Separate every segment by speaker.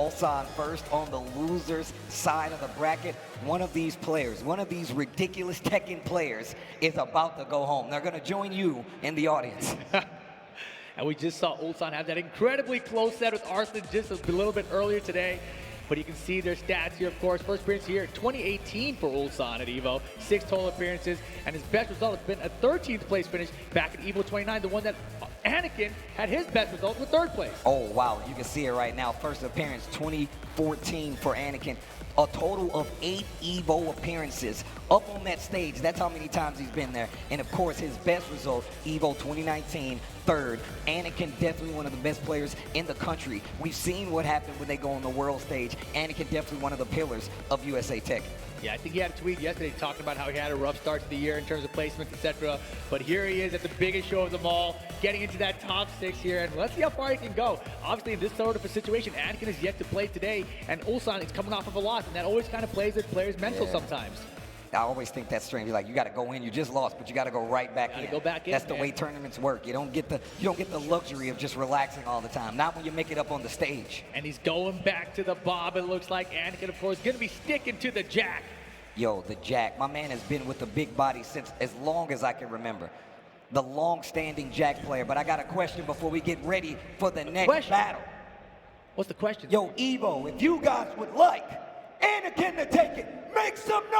Speaker 1: Ulsan first on the losers side of the bracket. One of these players, one of these ridiculous Tekken players is about to go home. They're going to join you in the audience.
Speaker 2: And we just saw Ulsan have that incredibly close set with Arslan just a little bit earlier today. But you can see their stats here, of course. First appearance here, 2018 for Ulsan at EVO. 6 total appearances, and his best result has been a 13th place finish back at EVO 29, the one that Anakin had his best result with 3rd place.
Speaker 1: Oh, wow. You can see it right now. First appearance, 2014 for Anakin. A total of 8 EVO appearances up on that stage. That's how many times he's been there. And of course, his best result, EVO 2019, 3rd. Anakin, definitely one of the best players in the country. We've seen what happened when they go on the world stage. Anakin, definitely one of the pillars of USA Tech.
Speaker 2: Yeah, I think he had a tweet yesterday talking about how he had a rough start to the year in terms of placements, etc. But here he is at the biggest show of them all, getting into that top 6 here, and let's see how far he can go. Obviously, in this sort of a situation, Anakin is yet to play today, and Ulsan is coming off of a loss, and that always kind of plays with players' mental sometimes.
Speaker 1: I always think that's strange. Like, you got to go in. You just lost, but you got to go right back in.
Speaker 2: Go back in.
Speaker 1: That's the way tournaments work. You don't get the luxury of just relaxing all the time. Not when you make it up on the stage.
Speaker 2: And he's going back to the bob. It looks like Anakin, of course, going to be sticking to the jack.
Speaker 1: Yo, the jack. My man has been with the big body since as long as I can remember. The long-standing jack player. But I got a question before we get ready for the next battle.
Speaker 2: What's the question?
Speaker 1: Yo, Evo, if you guys would like Anakin to take it, make some noise!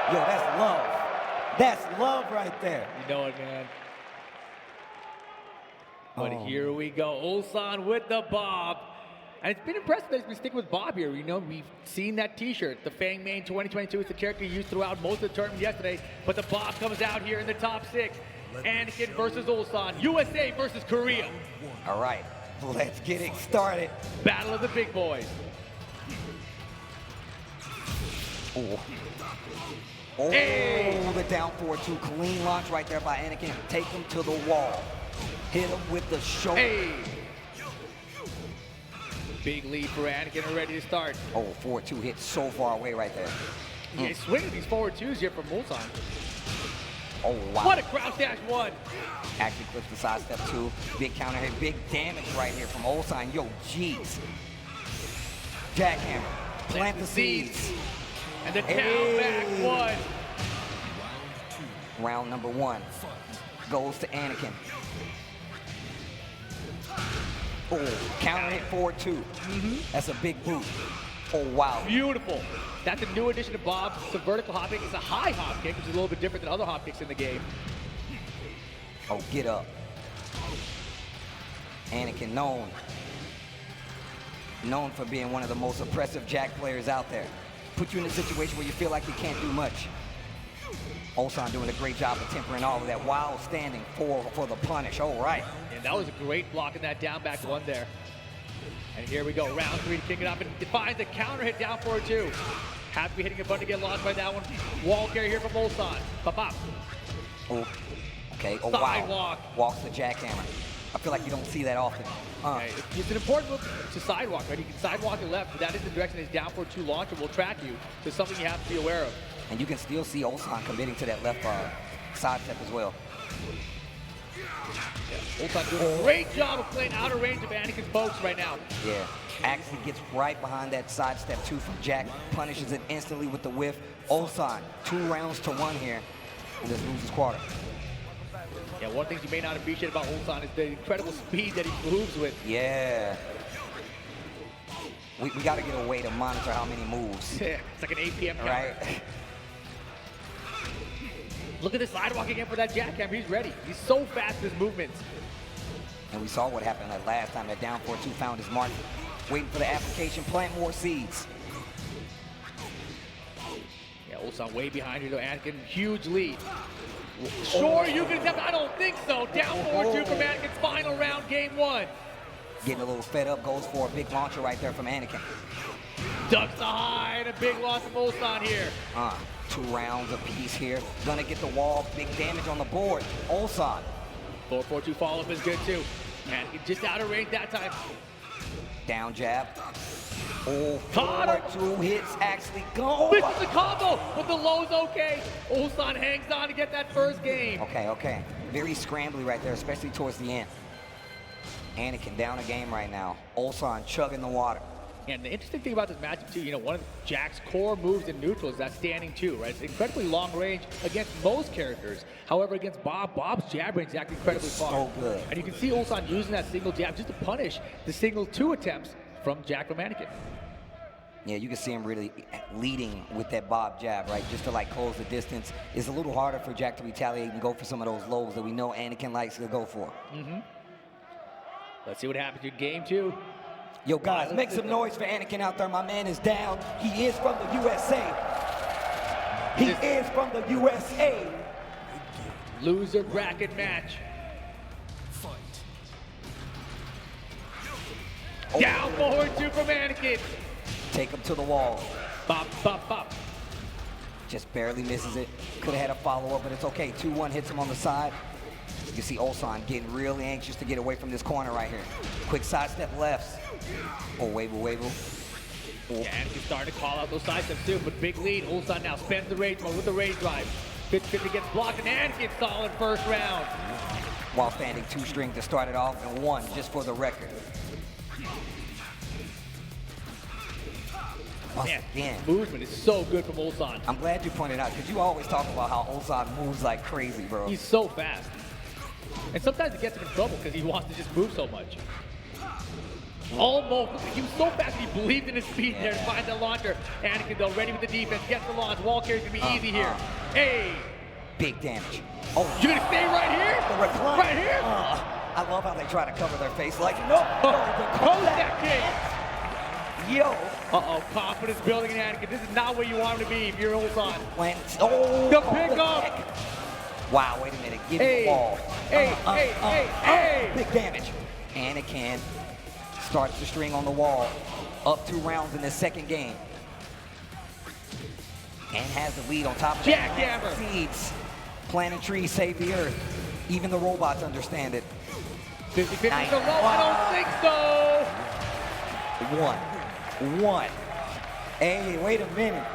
Speaker 1: Yo, that's love. That's love right there.
Speaker 2: You know it, man. But here we go. Ulsan with the bob. And it's been impressive that he's been sticking with Bob here. You know, we've seen that t-shirt. The Fang Main 2022 is the character he used throughout most of the tournament yesterday. But the Bob comes out here in the top 6. Anakin versus Ulsan. USA versus Korea.
Speaker 1: All right, let's get it started.
Speaker 2: Battle of the big boys.
Speaker 1: Oh, hey. The down 4-2. Clean launch right there by Anakin. Take him to the wall. Hit him with the shoulder.
Speaker 2: Hey. Big lead for Anakin and ready to start.
Speaker 1: Oh, 4-2 hit so far away right there.
Speaker 2: Yeah, he's swinging these forward 2s here from Ulsan.
Speaker 1: Oh, wow.
Speaker 2: What a crouch dash 1.
Speaker 1: Actually clips the side step 2. Big counter hit, big damage right here from Ulsan. Yo, jeez. Jackhammer. Plant the seeds.
Speaker 2: And the down back 1.
Speaker 1: Round number 1 goes to Anakin. Oh, counter hit 4-2. That's a big boot. Oh, wow.
Speaker 2: Beautiful. That's a new addition to Bob. It's a vertical hop kick. It's a high hop kick, which is a little bit different than other hop kicks in the game.
Speaker 1: Oh, get up. Anakin known for being one of the most oppressive jack players out there. Put you in a situation where you feel like you can't do much. Ulsan doing a great job of tempering all of that while standing for the punish. All right.
Speaker 2: And that was a great block in that down back 1 there. And here we go, round 3 to kick it up, and finds a counter hit down 4-2. Have to be hitting a button to get lost by that one. Wall carry here from Ulsan. Pop.
Speaker 1: Oh, okay. Oh,
Speaker 2: sidewalk.
Speaker 1: Wow. Walks the jackhammer. I feel like you don't see that often.
Speaker 2: Okay. It's an important move to sidewalk, right? You can sidewalk it left, but that is the direction his down 4-2 launcher will track you. So something you have to be aware of.
Speaker 1: And you can still see Ulsan committing to that left side step as well.
Speaker 2: Yeah. Ulsan doing a great job of playing out of range of Anakin's pokes right now.
Speaker 1: Yeah, actually gets right behind that side step 2 from Jack, punishes it instantly with the whiff. Ulsan, 2 rounds to 1 here, and this loses quarter.
Speaker 2: Yeah, one thing you may not appreciate about Ulsan is the incredible speed that he moves with.
Speaker 1: Yeah. We got to get a way to monitor how many moves.
Speaker 2: Yeah, it's like an 8 p.m. counter.
Speaker 1: Right?
Speaker 2: Look at the sidewalk again for that jackhammer. He's ready. He's so fast with his movements.
Speaker 1: And we saw what happened that last time. That down 4-2 found his mark. Waiting for the application. Plant more seeds.
Speaker 2: Yeah, Ulsan way behind you though. Anakin, huge lead. Sure, you can attempt. I don't think so. Down 4-2 from Anakin's final round, game 1.
Speaker 1: Getting a little fed up. Goes for a big launcher right there from Anakin.
Speaker 2: Ducks the high and a big loss from Ulsan here.
Speaker 1: 2 rounds apiece here. Gonna get the wall. Big damage on the board. Ulsan.
Speaker 2: 4-4-2 follow-up is good too. And just out of range that time.
Speaker 1: Down jab. Oh,
Speaker 2: Caught
Speaker 1: 4-2 hits actually go.
Speaker 2: This is the combo, but the low's okay. Ulsan hangs on to get that first game.
Speaker 1: Okay. Very scrambly right there, especially towards the end. Anakin down a game right now. Ulsan chugging the water.
Speaker 2: And the interesting thing about this matchup too, one of Jack's core moves in neutral is that standing two, right? It's incredibly long range against most characters. However, against Bob's jab range is actually incredibly far.
Speaker 1: So good.
Speaker 2: And you can see Ulsan using that single jab just to punish the single two attempts from Jack from Anakin.
Speaker 1: Yeah, you can see him really leading with that Bob jab, right? Just to like close the distance. It's a little harder for Jack to retaliate and go for some of those lows that we know Anakin likes to go for.
Speaker 2: Let's see what happens in game two.
Speaker 1: Yo, guys, make some noise for Anakin out there. My man is down. He is from the USA. He is from the USA.
Speaker 2: Loser bracket match.
Speaker 1: Oh.
Speaker 2: Down forward two from Anakin.
Speaker 1: Take him to the wall.
Speaker 2: Bop, bop, bop.
Speaker 1: Just barely misses it. Could have had a follow-up, but it's okay. 2-1 hits him on the side. You can see Ulsan getting really anxious to get away from this corner right here. Quick sidestep lefts. Oh, wavle, wavle. Oh.
Speaker 2: Yeah, Anakin's starting to call out those side steps too, but big lead. Ulsan now spends the rage mode with the rage drive. 50-50 gets blocked, and Anakin solid first round.
Speaker 1: While standing two string to start it off, and one just for the record. Once again.
Speaker 2: Movement is so good from Ulsan.
Speaker 1: I'm glad you pointed out, because you always talk about how Ulsan moves like crazy, bro.
Speaker 2: He's so fast. And sometimes it gets him in trouble because he wants to just move so much. Almost. He was so fast he believed in his speed there to find the launcher. Anakin though ready with the defense, gets the launch. Wall carry's gonna be easy here. Hey!
Speaker 1: Big damage. Oh,
Speaker 2: you're gonna stay right here?
Speaker 1: The recline.
Speaker 2: Right here?
Speaker 1: I love how they try to cover their face like, no,
Speaker 2: Post that kick.
Speaker 1: Yo.
Speaker 2: Uh-oh, confidence building in Anakin. This is not where you want him to be if you're Ulsan.
Speaker 1: Oh,
Speaker 2: the pickup.
Speaker 1: Wow, wait a minute. Give me the ball.
Speaker 2: Hey.
Speaker 1: Big damage. Anakin starts the string on the wall. Up 2 rounds in this second game. And has the lead on top of that.
Speaker 2: Jackhammer.
Speaker 1: Seeds. Planting trees save the earth. Even the robots understand it.
Speaker 2: 50-50
Speaker 1: Nice.
Speaker 2: the rope. I don't think so.
Speaker 1: 1. Hey, wait a minute.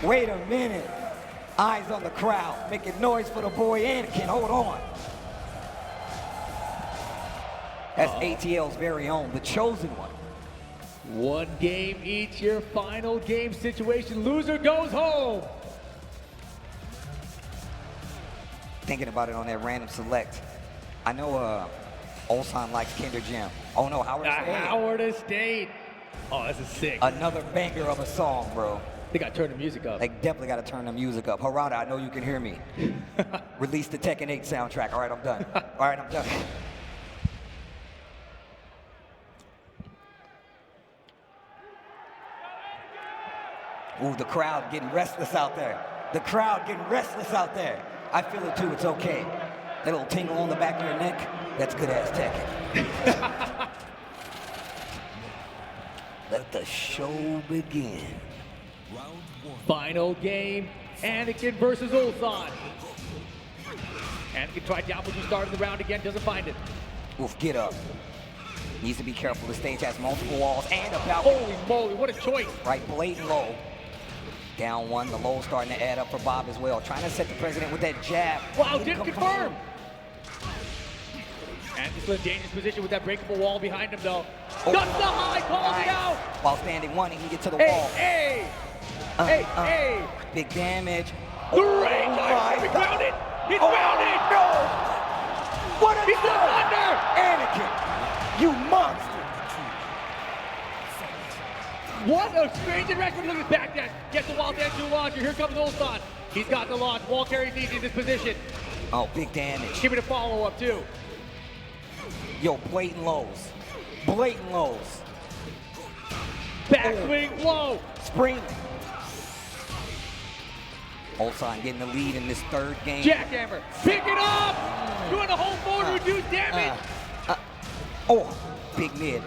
Speaker 1: Wait a minute. Eyes on the crowd. Making noise for the boy Anakin. Hold on. That's ATL's very own, the chosen one.
Speaker 2: 1 game each, your final game situation. Loser goes home.
Speaker 1: Thinking about it on that random select. I know Ulsan likes Kinder Gem. Oh no, Howard Estate.
Speaker 2: Howard Estate. Oh, this is sick.
Speaker 1: Another banger of a song, bro.
Speaker 2: They got to turn the music up.
Speaker 1: They definitely got to turn the music up. Harada, I know you can hear me. Release the Tekken 8 soundtrack. All right, I'm done. All right, I'm done. Ooh, the crowd getting restless out there. The crowd getting restless out there. I feel it too, it's okay. That little tingle on the back of your neck, that's good ass Tekken. Let the show begin.
Speaker 2: Final game, Anakin versus Ulsan. Anakin tried down when you started the round again, doesn't find it.
Speaker 1: Oof, get up. Needs to be careful. The stage has multiple walls and a balcony.
Speaker 2: Holy moly, what a choice.
Speaker 1: Right, blatant low. Down 1, the low starting to add up for Bob as well. Trying to set the president with that jab.
Speaker 2: Wow, didn't confirm. Anakin's still in a dangerous position with that breakable wall behind him though.
Speaker 1: Oh,
Speaker 2: Ducks the high, calls it out.
Speaker 1: While standing 1, he can get to the wall.
Speaker 2: Hey.
Speaker 1: Big damage.
Speaker 2: The range, he's grounded. He's grounded.
Speaker 1: No. What a
Speaker 2: He's still under.
Speaker 1: Anakin, you monster.
Speaker 2: What a strange interaction. Look at his back dash. Gets the wall dash to launcher. Here comes Ulsan. He's got the launch. Wall carries easy in this position.
Speaker 1: Oh, big damage.
Speaker 2: Give it a follow-up too.
Speaker 1: Yo, blatant lows. Blatant lows.
Speaker 2: Backswing low.
Speaker 1: Spring. Ulsan getting the lead in this 3rd game.
Speaker 2: Jackhammer. Pick it up. Doing the whole forward reduce damage.
Speaker 1: Oh, big mid.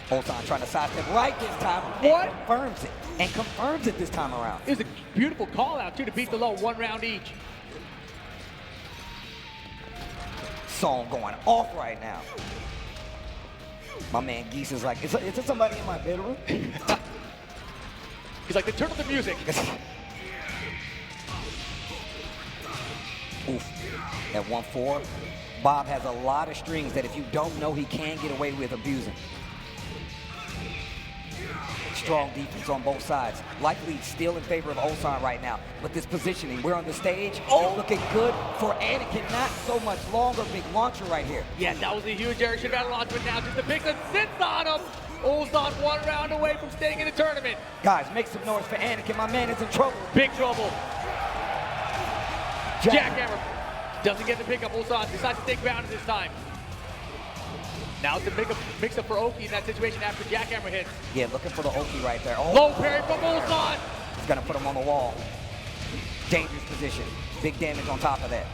Speaker 1: Ulsan trying to sidestep right this time.
Speaker 2: What?
Speaker 1: And confirms it. And confirms it this time around.
Speaker 2: It was a beautiful call out too to beat the low 1 round each.
Speaker 1: Song going off right now. My man Geese is like, is there somebody in my bedroom?
Speaker 2: He's like, they turn up the music.
Speaker 1: Oof. That 1-4. Bob has a lot of strings that if you don't know, he can get away with abusing. Strong defense on both sides. Likely still in favor of Ulsan right now. But this positioning, we're on the stage. Oh, looking good for Anakin. Not so much longer. Big launcher right here.
Speaker 2: Yeah, that was a huge error. Should have had a launch, but now just the picks and sits on him. Ulsan 1 round away from staying in the tournament.
Speaker 1: Guys, make some noise for Anakin. My man is in trouble.
Speaker 2: Big trouble. Jackhammer. Doesn't get the pickup. Ulsan decides to take ground this time. Now it's a mix-up for Oki in that situation after Jackhammer hits.
Speaker 1: Yeah, looking for the Oki right there. Oh.
Speaker 2: Low parry from Ulsan.
Speaker 1: He's going to put him on the wall. Dangerous position. Big damage on top of that.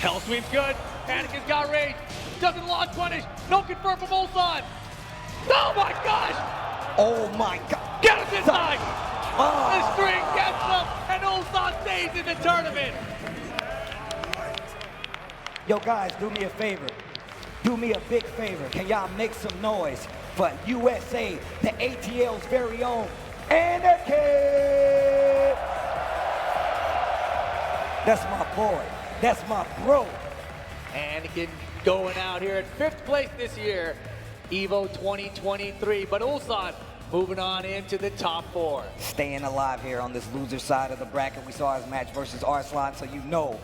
Speaker 2: Hell sweep's good. Anakin's got rage. Doesn't launch punish. No confirm from Ulsan. Oh my gosh!
Speaker 1: Oh my God!
Speaker 2: Get him this time!
Speaker 1: Oh.
Speaker 2: The string gets him, and Ulsan stays in the tournament.
Speaker 1: Yo guys, do me a favor. Do me a big favor. Can y'all make some noise for USA, the ATL's very own Anakin? That's my boy. That's my bro.
Speaker 2: Anakin going out here at 5th place this year. EVO 2023, but Ulsan moving on into the top 4.
Speaker 1: Staying alive here on this loser side of the bracket. We saw his match versus Arslan, so you know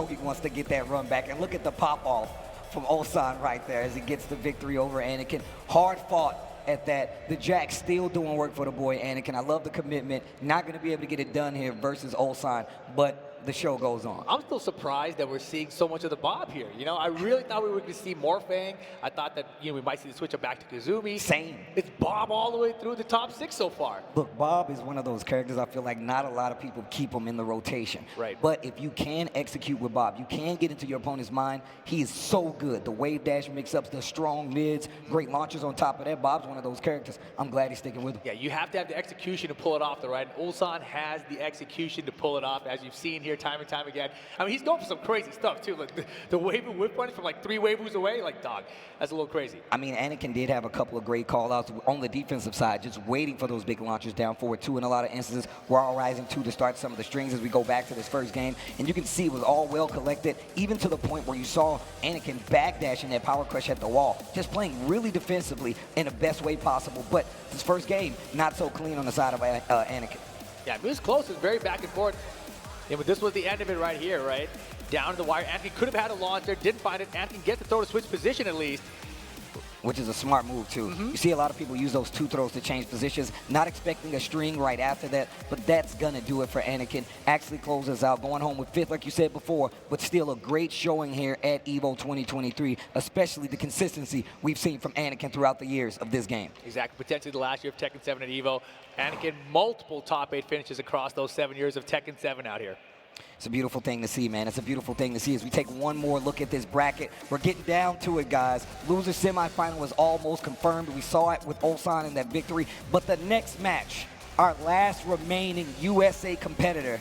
Speaker 1: he wants to get that run back. And look at the pop-off from Ulsan right there as he gets the victory over Anakin. Hard fought at that. The Jack still doing work for the boy Anakin. I love the commitment. Not going to be able to get it done here versus Ulsan, but the show goes on.
Speaker 2: I'm still surprised that we're seeing so much of the Bob here. You know, I really thought we were going to see more Fang. I thought that, you know, we might see the switch up back to Kazumi.
Speaker 1: Same.
Speaker 2: It's Bob all the way through the top 6 so far.
Speaker 1: Look, Bob is one of those characters I feel like not a lot of people keep him in the rotation.
Speaker 2: Right.
Speaker 1: But if you can execute with Bob, you can get into your opponent's mind. He is so good. The wave dash mix-ups, the strong mids, great launches on top of that. Bob's one of those characters. I'm glad he's sticking with him.
Speaker 2: Yeah, you have to have the execution to pull it off, though, right? And Ulsan has the execution to pull it off, as you've seen here time and time again. I mean, he's going for some crazy stuff, too. Like the wave and whip punish from like 3 waivus away, like, dog, that's a little crazy.
Speaker 1: I mean, Anakin did have a couple of great call-outs on the defensive side, just waiting for those big launchers down forward, too, in a lot of instances. We're all rising, too, to start some of the strings as we go back to this first game. And you can see it was all well collected, even to the point where you saw Anakin backdashing that power crush at the wall, just playing really defensively in the best way possible. But this first game, not so clean on the side of Anakin.
Speaker 2: Yeah, it was close. It was very back and forth. Yeah, but this was the end of it right here, right? Down to the wire. Anakin could have had a launch there, didn't find it. Anakin gets the throw to switch position at least.
Speaker 1: Which is a smart move, too. You see a lot of people use those 2 throws to change positions, not expecting a string right after that, but that's going to do it for Anakin. Actually closes out, going home with 5th, like you said before, but still a great showing here at EVO 2023, especially the consistency we've seen from Anakin throughout the years of this game.
Speaker 2: Exactly. Potentially the last year of Tekken 7 at EVO. Anakin, multiple top 8 finishes across those 7 years of Tekken 7 out here.
Speaker 1: It's a beautiful thing to see, man. It's a beautiful thing to see as we take one more look at this bracket. We're getting down to it, guys. Loser semifinal is almost confirmed. We saw it with Ulsan in that victory. But the next match, our last remaining USA competitor,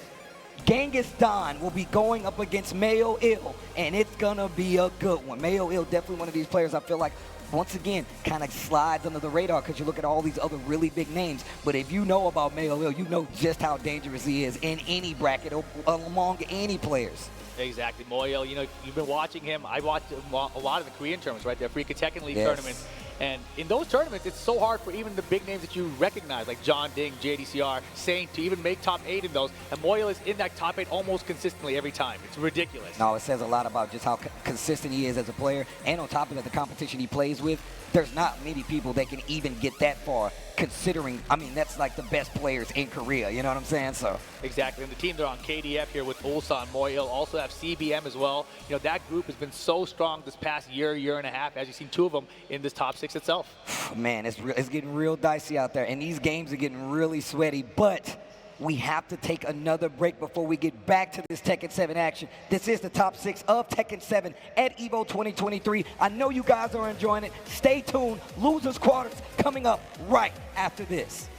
Speaker 1: Genghis Don, will be going up against Mayo Ill, and it's going to be a good one. Mayo Ill, definitely one of these players I feel like, once again, kind of slides under the radar because you look at all these other really big names. But if you know about Mayo Ill, you know just how dangerous he is in any bracket or among any players.
Speaker 2: Exactly. Moyo, you know, you've been watching him. I watched a lot of the Korean tournaments, right? The Africa Tekken League tournaments. And in those tournaments, it's so hard for even the big names that you recognize, like John Ding, JDCR, Saint, to even make top 8 in those. And Moyo is in that top 8 almost consistently every time. It's ridiculous.
Speaker 1: No, it says a lot about just how consistent he is as a player. And on top of that, the competition he plays with, there's not many people that can even get that far, considering, I mean, that's like the best players in Korea, you know what I'm saying? So
Speaker 2: exactly, and the team, they're on KDF here with Ulsan, Moyo, also have CBM as well. You know, that group has been so strong this past year and a half, as you've seen 2 of them in this top 6 itself.
Speaker 1: Man, it's getting real dicey out there, and these games are getting really sweaty, but we have to take another break before we get back to this Tekken 7 action. This is the top 6 of Tekken 7 at EVO 2023. I know you guys are enjoying it. Stay tuned. Losers Quarters coming up right after this.